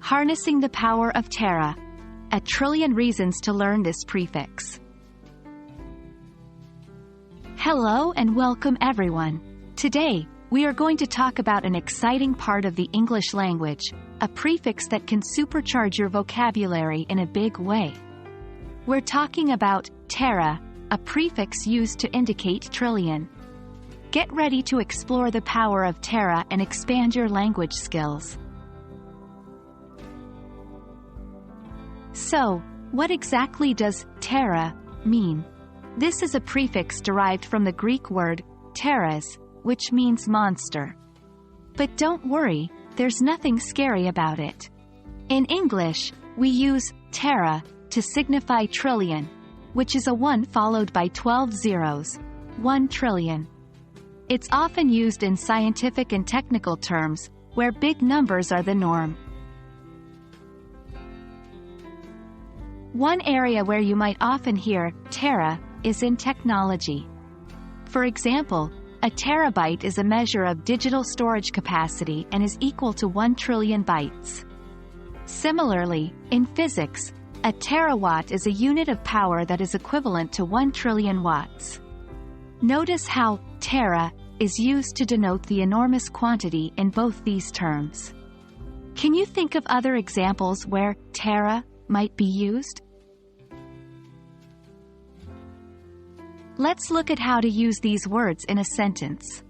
Harnessing the Power of Tera. A trillion reasons to learn this prefix. Hello and welcome everyone. Today, we are going to talk about an exciting part of the English language, a prefix that can supercharge your vocabulary in a big way. We're talking about tera, a prefix used to indicate trillion. Get ready to explore the power of tera and expand your language skills. So, what exactly does tera mean? This is a prefix derived from the Greek word teras, which means monster. But don't worry, there's nothing scary about it. In English, we use tera to signify trillion, which is a 1 followed by 12 zeros, 1 trillion. It's often used in scientific and technical terms, where big numbers are the norm. One area where you might often hear tera is in technology. For example, a terabyte is a measure of digital storage capacity and is equal to 1 trillion bytes. Similarly, in physics, a terawatt is a unit of power that is equivalent to 1 trillion watts. Notice how tera is used to denote the enormous quantity in both these terms. Can you think of other examples where tera might be used? Let's look at how to use these words in a sentence.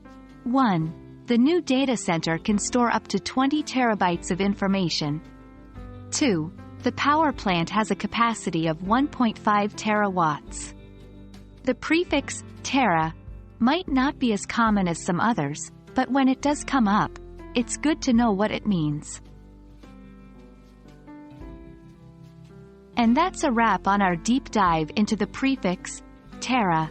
1. The new data center can store up to 20 terabytes of information. 2. The power plant has a capacity of 1.5 terawatts. The prefix tera might not be as common as some others, but when it does come up, it's good to know what it means. And that's a wrap on our deep dive into the prefix tera.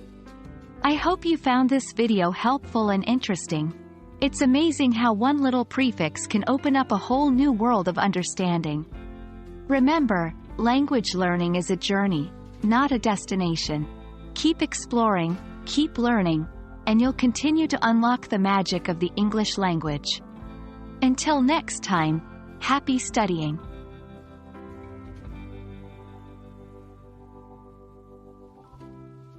I hope you found this video helpful and interesting. It's amazing how one little prefix can open up a whole new world of understanding. Remember, language learning is a journey, not a destination. Keep exploring, keep learning, and you'll continue to unlock the magic of the English language. Until next time, happy studying.